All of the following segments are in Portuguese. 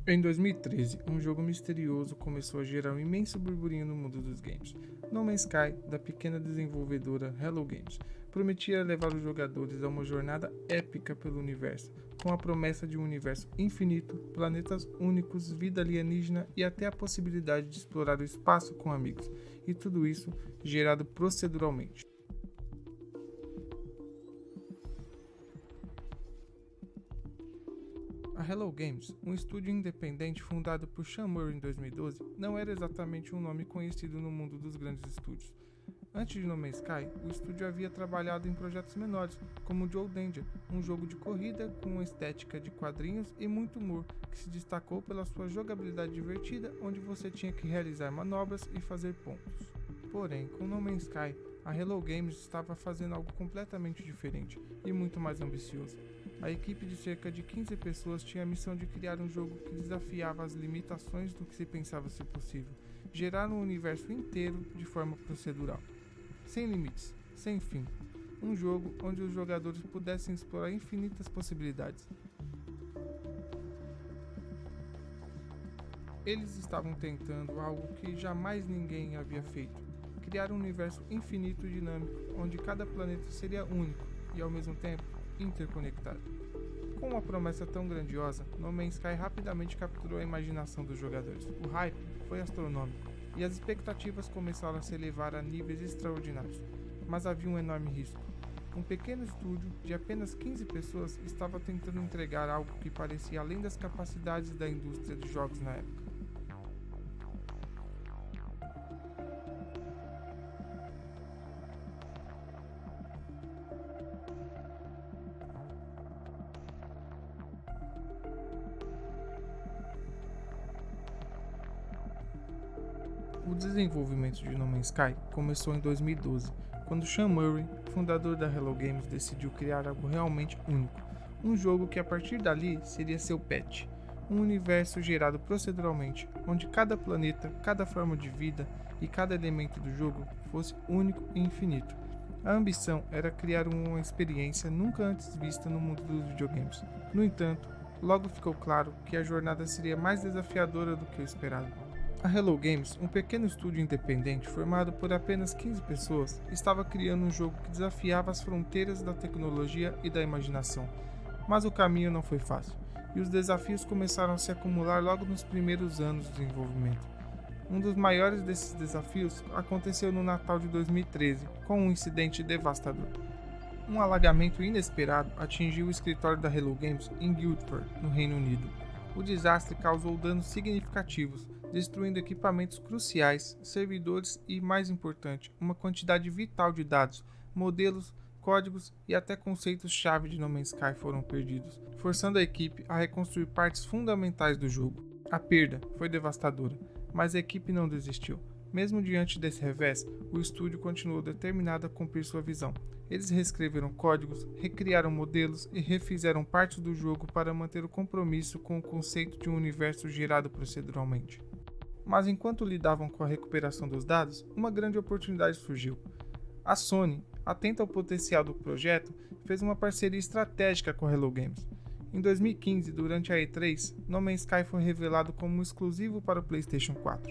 Em 2013, um jogo misterioso começou a gerar um imenso burburinho no mundo dos games. No Man's Sky, da pequena desenvolvedora Hello Games, prometia levar os jogadores a uma jornada épica pelo universo, com a promessa de um universo infinito, planetas únicos, vida alienígena e até a possibilidade de explorar o espaço com amigos, e tudo isso gerado proceduralmente. A Hello Games, um estúdio independente fundado por Sean Murray em 2012, não era exatamente um nome conhecido no mundo dos grandes estúdios. Antes de No Man's Sky, o estúdio havia trabalhado em projetos menores, como Joe Danger, um jogo de corrida com uma estética de quadrinhos e muito humor, que se destacou pela sua jogabilidade divertida, onde você tinha que realizar manobras e fazer pontos. Porém, com No Man's Sky, a Hello Games estava fazendo algo completamente diferente e muito mais ambicioso. A equipe de cerca de 15 pessoas tinha a missão de criar um jogo que desafiava as limitações do que se pensava ser possível, gerar um universo inteiro de forma procedural. Sem limites, sem fim. Um jogo onde os jogadores pudessem explorar infinitas possibilidades. Eles estavam tentando algo que jamais ninguém havia feito: criar um universo infinito e dinâmico, onde cada planeta seria único e, ao mesmo tempo, interconectado. Com uma promessa tão grandiosa, No Man's Sky rapidamente capturou a imaginação dos jogadores. O hype foi astronômico e as expectativas começaram a se elevar a níveis extraordinários. Mas havia um enorme risco. Um pequeno estúdio de apenas 15 pessoas estava tentando entregar algo que parecia além das capacidades da indústria de jogos na época. O desenvolvimento de No Man's Sky começou em 2012, quando Sean Murray, fundador da Hello Games, decidiu criar algo realmente único, um jogo que a partir dali seria seu pet, um universo gerado proceduralmente, onde cada planeta, cada forma de vida e cada elemento do jogo fosse único e infinito. A ambição era criar uma experiência nunca antes vista no mundo dos videogames. No entanto, logo ficou claro que a jornada seria mais desafiadora do que o esperado. A Hello Games, um pequeno estúdio independente formado por apenas 15 pessoas, estava criando um jogo que desafiava as fronteiras da tecnologia e da imaginação. Mas o caminho não foi fácil, e os desafios começaram a se acumular logo nos primeiros anos de desenvolvimento. Um dos maiores desses desafios aconteceu no Natal de 2013, com um incidente devastador. Um alagamento inesperado atingiu o escritório da Hello Games em Guildford, no Reino Unido. O desastre causou danos significativos, destruindo equipamentos cruciais, servidores e, mais importante, uma quantidade vital de dados, modelos, códigos e até conceitos-chave de No Man's Sky foram perdidos, forçando a equipe a reconstruir partes fundamentais do jogo. A perda foi devastadora, mas a equipe não desistiu. Mesmo diante desse revés, o estúdio continuou determinado a cumprir sua visão. Eles reescreveram códigos, recriaram modelos e refizeram partes do jogo para manter o compromisso com o conceito de um universo gerado proceduralmente. Mas enquanto lidavam com a recuperação dos dados, uma grande oportunidade surgiu. A Sony, atenta ao potencial do projeto, fez uma parceria estratégica com a Hello Games. Em 2015, durante a E3, No Man's Sky foi revelado como exclusivo para o PlayStation 4.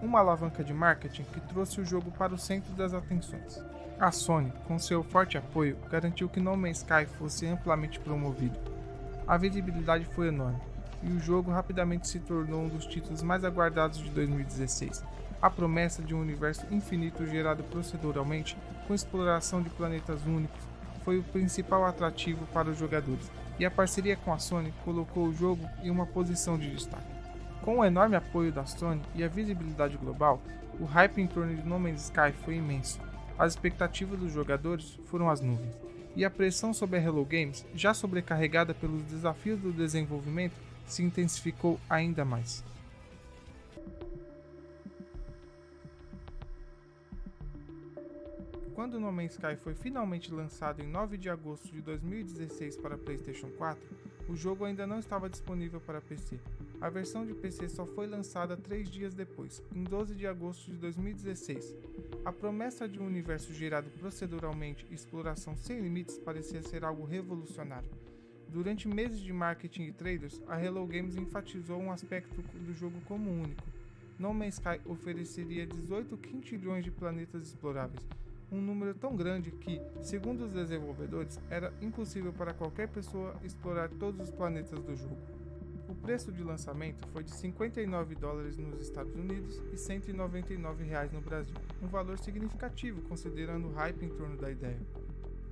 Uma alavanca de marketing que trouxe o jogo para o centro das atenções. A Sony, com seu forte apoio, garantiu que No Man's Sky fosse amplamente promovido. A visibilidade foi enorme, e o jogo rapidamente se tornou um dos títulos mais aguardados de 2016. A promessa de um universo infinito gerado proceduralmente, com exploração de planetas únicos, foi o principal atrativo para os jogadores, e a parceria com a Sony colocou o jogo em uma posição de destaque. Com o enorme apoio da Sony e a visibilidade global, o hype em torno de No Man's Sky foi imenso. As expectativas dos jogadores foram às nuvens, e a pressão sobre a Hello Games, já sobrecarregada pelos desafios do desenvolvimento, se intensificou ainda mais. Quando No Man's Sky foi finalmente lançado em 9 de agosto de 2016 para PlayStation 4, o jogo ainda não estava disponível para PC. A versão de PC só foi lançada 3 dias depois, em 12 de agosto de 2016. A promessa de um universo gerado proceduralmente e exploração sem limites parecia ser algo revolucionário. Durante meses de marketing e trailers, a Hello Games enfatizou um aspecto do jogo como único. No Man's Sky ofereceria 18 quintilhões de planetas exploráveis, um número tão grande que, segundo os desenvolvedores, era impossível para qualquer pessoa explorar todos os planetas do jogo. O preço de lançamento foi de $59 nos Estados Unidos e R$ 199 no Brasil, um valor significativo considerando o hype em torno da ideia.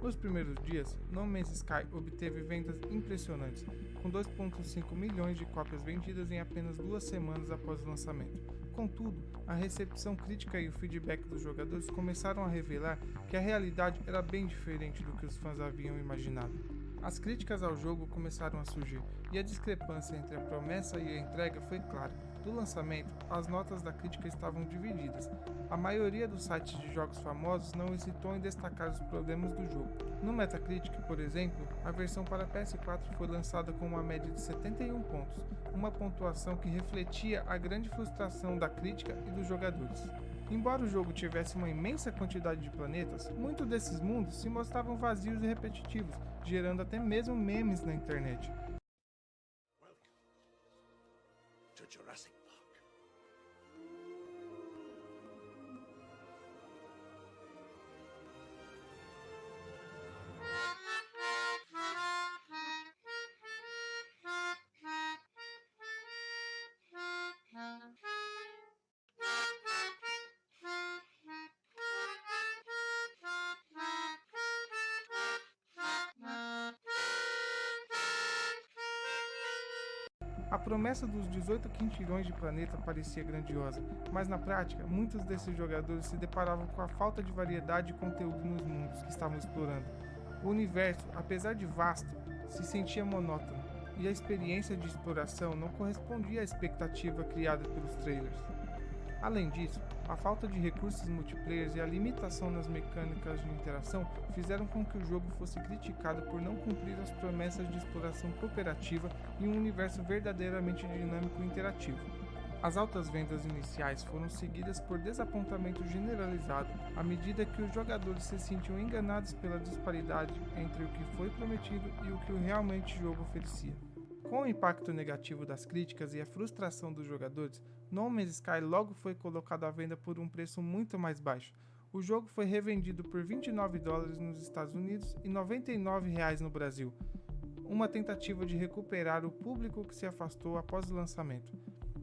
Nos primeiros dias, No Man's Sky obteve vendas impressionantes, com 2,5 milhões de cópias vendidas em apenas 2 semanas após o lançamento. Contudo, a recepção crítica e o feedback dos jogadores começaram a revelar que a realidade era bem diferente do que os fãs haviam imaginado. As críticas ao jogo começaram a surgir, e a discrepância entre a promessa e a entrega foi clara. Do lançamento, as notas da crítica estavam divididas. A maioria dos sites de jogos famosos não hesitou em destacar os problemas do jogo. No Metacritic, por exemplo, a versão para PS4 foi lançada com uma média de 71 pontos, uma pontuação que refletia a grande frustração da crítica e dos jogadores. Embora o jogo tivesse uma imensa quantidade de planetas, muitos desses mundos se mostravam vazios e repetitivos, gerando até mesmo memes na internet. Jurassic Park. A promessa dos 18 quintilhões de planeta parecia grandiosa, mas na prática, muitos desses jogadores se deparavam com a falta de variedade e conteúdo nos mundos que estavam explorando. O universo, apesar de vasto, se sentia monótono, e a experiência de exploração não correspondia à expectativa criada pelos trailers. Além disso, a falta de recursos multiplayer e a limitação nas mecânicas de interação fizeram com que o jogo fosse criticado por não cumprir as promessas de exploração cooperativa e um universo verdadeiramente dinâmico e interativo. As altas vendas iniciais foram seguidas por desapontamento generalizado à medida que os jogadores se sentiam enganados pela disparidade entre o que foi prometido e o que realmente o jogo oferecia. Com o impacto negativo das críticas e a frustração dos jogadores, No Man's Sky logo foi colocado à venda por um preço muito mais baixo. O jogo foi revendido por $29 nos Estados Unidos e R$ 99 no Brasil, uma tentativa de recuperar o público que se afastou após o lançamento.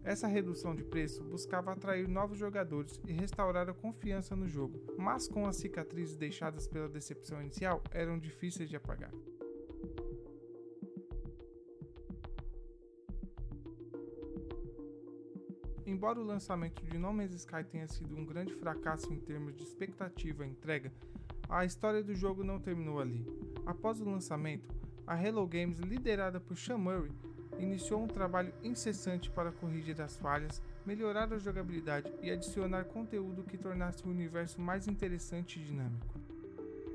Essa redução de preço buscava atrair novos jogadores e restaurar a confiança no jogo, mas com as cicatrizes deixadas pela decepção inicial, eram difíceis de apagar. Embora o lançamento de No Man's Sky tenha sido um grande fracasso em termos de expectativa e entrega, a história do jogo não terminou ali. Após o lançamento, a Hello Games, liderada por Sean Murray, iniciou um trabalho incessante para corrigir as falhas, melhorar a jogabilidade e adicionar conteúdo que tornasse o universo mais interessante e dinâmico.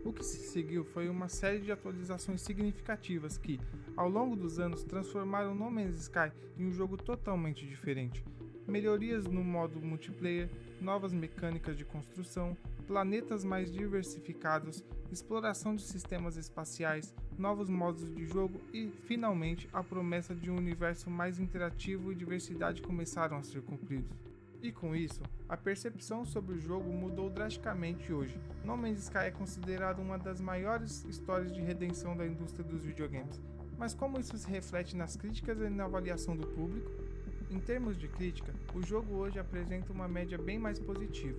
O que se seguiu foi uma série de atualizações significativas que, ao longo dos anos, transformaram No Man's Sky em um jogo totalmente diferente. Melhorias no modo multiplayer, novas mecânicas de construção, planetas mais diversificados, exploração de sistemas espaciais, novos modos de jogo e, finalmente, a promessa de um universo mais interativo e diversidade começaram a ser cumpridos. E com isso, a percepção sobre o jogo mudou drasticamente hoje. No Man's Sky é considerado uma das maiores histórias de redenção da indústria dos videogames. Mas como isso se reflete nas críticas e na avaliação do público? Em termos de crítica, o jogo hoje apresenta uma média bem mais positiva.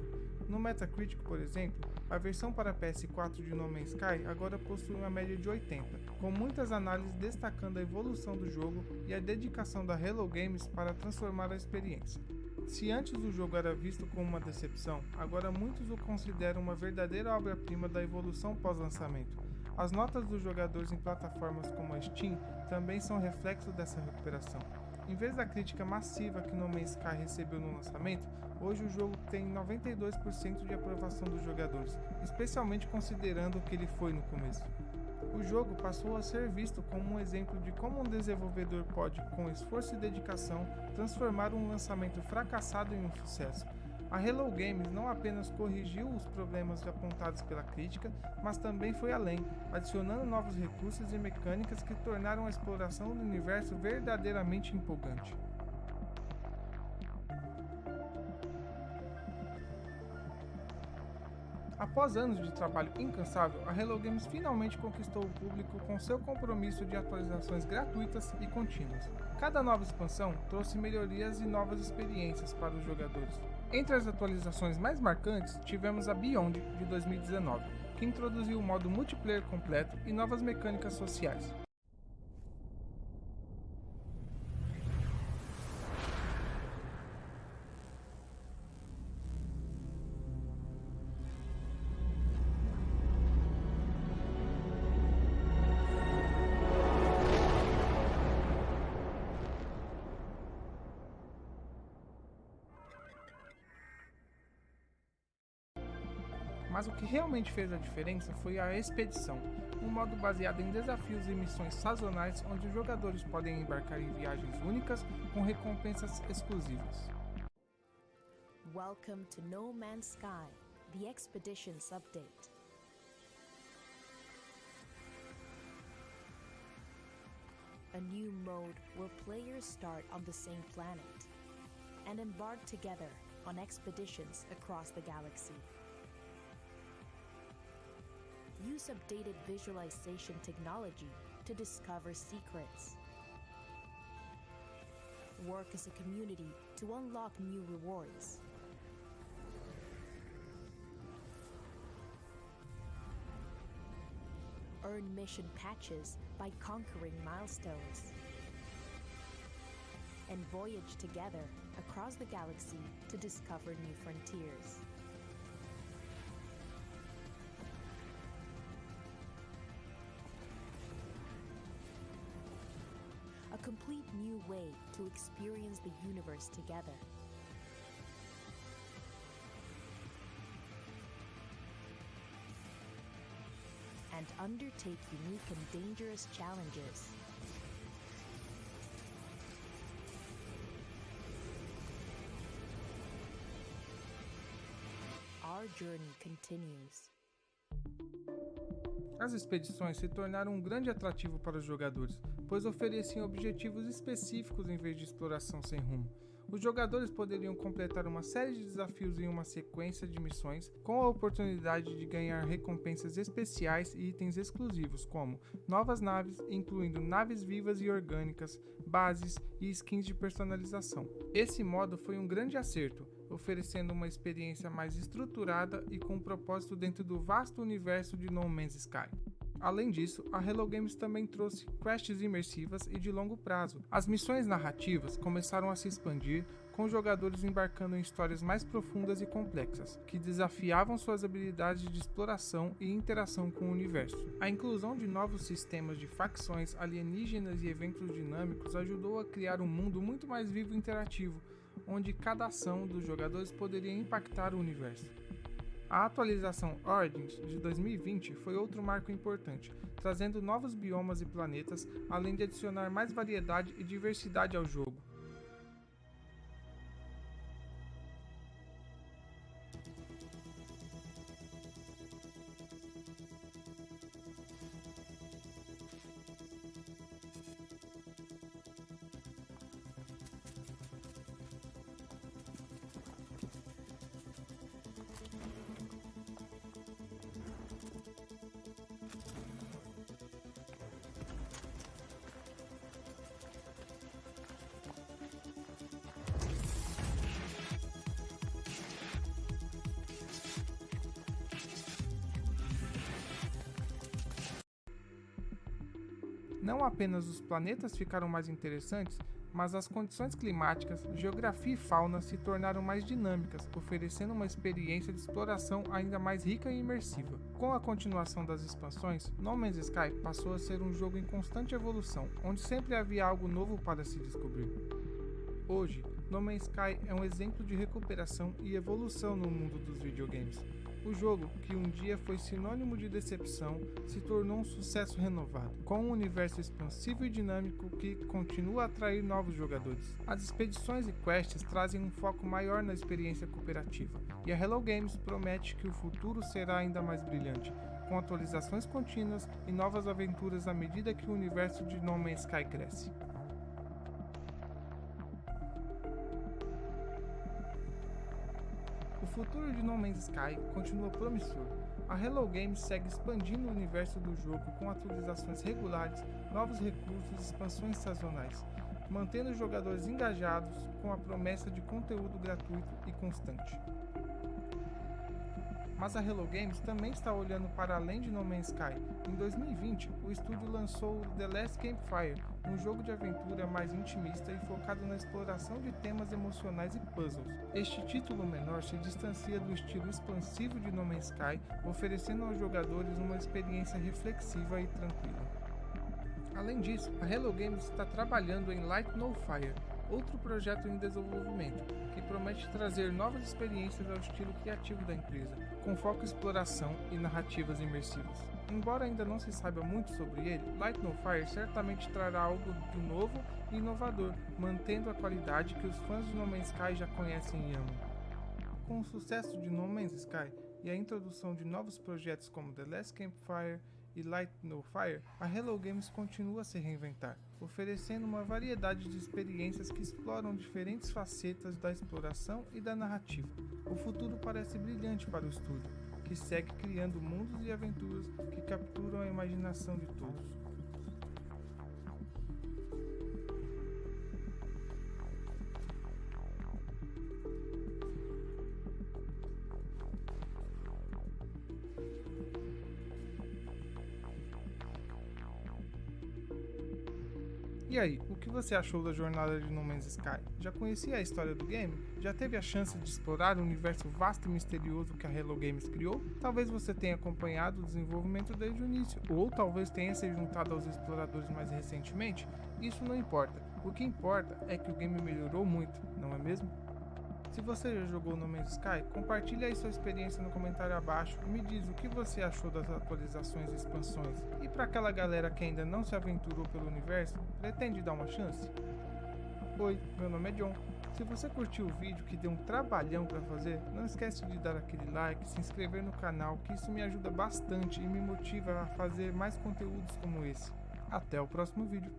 No Metacritic, por exemplo, a versão para PS4 de No Man's Sky agora possui uma média de 80, com muitas análises destacando a evolução do jogo e a dedicação da Hello Games para transformar a experiência. Se antes o jogo era visto como uma decepção, agora muitos o consideram uma verdadeira obra-prima da evolução pós-lançamento. As notas dos jogadores em plataformas como a Steam também são reflexo dessa recuperação. Em vez da crítica massiva que No Man's Sky recebeu no lançamento, hoje o jogo tem 92% de aprovação dos jogadores, especialmente considerando o que ele foi no começo. O jogo passou a ser visto como um exemplo de como um desenvolvedor pode, com esforço e dedicação, transformar um lançamento fracassado em um sucesso. A Hello Games não apenas corrigiu os problemas apontados pela crítica, mas também foi além, adicionando novos recursos e mecânicas que tornaram a exploração do universo verdadeiramente empolgante. Após anos de trabalho incansável, a Hello Games finalmente conquistou o público com seu compromisso de atualizações gratuitas e contínuas. Cada nova expansão trouxe melhorias e novas experiências para os jogadores. Entre as atualizações mais marcantes, tivemos a Beyond de 2019, que introduziu o modo multiplayer completo e novas mecânicas sociais. Mas o que realmente fez a diferença foi a Expedição, um modo baseado em desafios e missões sazonais onde os jogadores podem embarcar em viagens únicas com recompensas exclusivas. Welcome to No Man's Sky, the Expeditions update. A new mode where players start on the same planet and embark together on expeditions across the galaxy. Use updated visualization technology to discover secrets. Work as a community to unlock new rewards. Earn mission patches by conquering milestones. And voyage together across the galaxy to discover new frontiers. A complete new way to experience the universe together. And undertake unique and dangerous challenges. Our journey continues. As expedições se tornaram um grande atrativo para os jogadores, pois ofereciam objetivos específicos em vez de exploração sem rumo. Os jogadores poderiam completar uma série de desafios em uma sequência de missões, com a oportunidade de ganhar recompensas especiais e itens exclusivos, como novas naves, incluindo naves vivas e orgânicas, bases e skins de personalização. Esse modo foi um grande acerto, oferecendo uma experiência mais estruturada e com um propósito dentro do vasto universo de No Man's Sky. Além disso, a Hello Games também trouxe quests imersivas e de longo prazo. As missões narrativas começaram a se expandir, com jogadores embarcando em histórias mais profundas e complexas, que desafiavam suas habilidades de exploração e interação com o universo. A inclusão de novos sistemas de facções, alienígenas e eventos dinâmicos ajudou a criar um mundo muito mais vivo e interativo, onde cada ação dos jogadores poderia impactar o universo. A atualização Origins de 2020 foi outro marco importante, trazendo novos biomas e planetas, além de adicionar mais variedade e diversidade ao jogo. Não apenas os planetas ficaram mais interessantes, mas as condições climáticas, geografia e fauna se tornaram mais dinâmicas, oferecendo uma experiência de exploração ainda mais rica e imersiva. Com a continuação das expansões, No Man's Sky passou a ser um jogo em constante evolução, onde sempre havia algo novo para se descobrir. Hoje, No Man's Sky é um exemplo de recuperação e evolução no mundo dos videogames. O jogo, que um dia foi sinônimo de decepção, se tornou um sucesso renovado, com um universo expansivo e dinâmico que continua a atrair novos jogadores. As expedições e quests trazem um foco maior na experiência cooperativa, e a Hello Games promete que o futuro será ainda mais brilhante, com atualizações contínuas e novas aventuras à medida que o universo de No Man's Sky cresce. O futuro de No Man's Sky continua promissor. A Hello Games segue expandindo o universo do jogo com atualizações regulares, novos recursos e expansões sazonais, mantendo os jogadores engajados com a promessa de conteúdo gratuito e constante. Mas a Hello Games também está olhando para além de No Man's Sky. Em 2020, o estúdio lançou The Last Campfire, um jogo de aventura mais intimista e focado na exploração de temas emocionais e puzzles. Este título menor se distancia do estilo expansivo de No Man's Sky, oferecendo aos jogadores uma experiência reflexiva e tranquila. Além disso, a Hello Games está trabalhando em Light No Fire, outro projeto em desenvolvimento, que promete trazer novas experiências ao estilo criativo da empresa, com foco em exploração e narrativas imersivas. Embora ainda não se saiba muito sobre ele, Light No Fire certamente trará algo de novo e inovador, mantendo a qualidade que os fãs de No Man's Sky já conhecem e amam. Com o sucesso de No Man's Sky e a introdução de novos projetos como The Last Campfire e Light No Fire, a Hello Games continua a se reinventar, oferecendo uma variedade de experiências que exploram diferentes facetas da exploração e da narrativa. O futuro parece brilhante para o estúdio, que segue criando mundos e aventuras que capturam a imaginação de todos. E aí, o que você achou da jornada de No Man's Sky? Já conhecia a história do game? Já teve a chance de explorar o universo vasto e misterioso que a Hello Games criou? Talvez você tenha acompanhado o desenvolvimento desde o início, ou talvez tenha se juntado aos exploradores mais recentemente. Isso não importa. O que importa é que o game melhorou muito, não é mesmo? Se você já jogou No Man's Sky, compartilhe aí sua experiência no comentário abaixo e me diz o que você achou das atualizações e expansões. E para aquela galera que ainda não se aventurou pelo universo, pretende dar uma chance? Oi, meu nome é John. Se você curtiu o vídeo que deu um trabalhão para fazer, não esquece de dar aquele like, se inscrever no canal, que isso me ajuda bastante e me motiva a fazer mais conteúdos como esse. Até o próximo vídeo.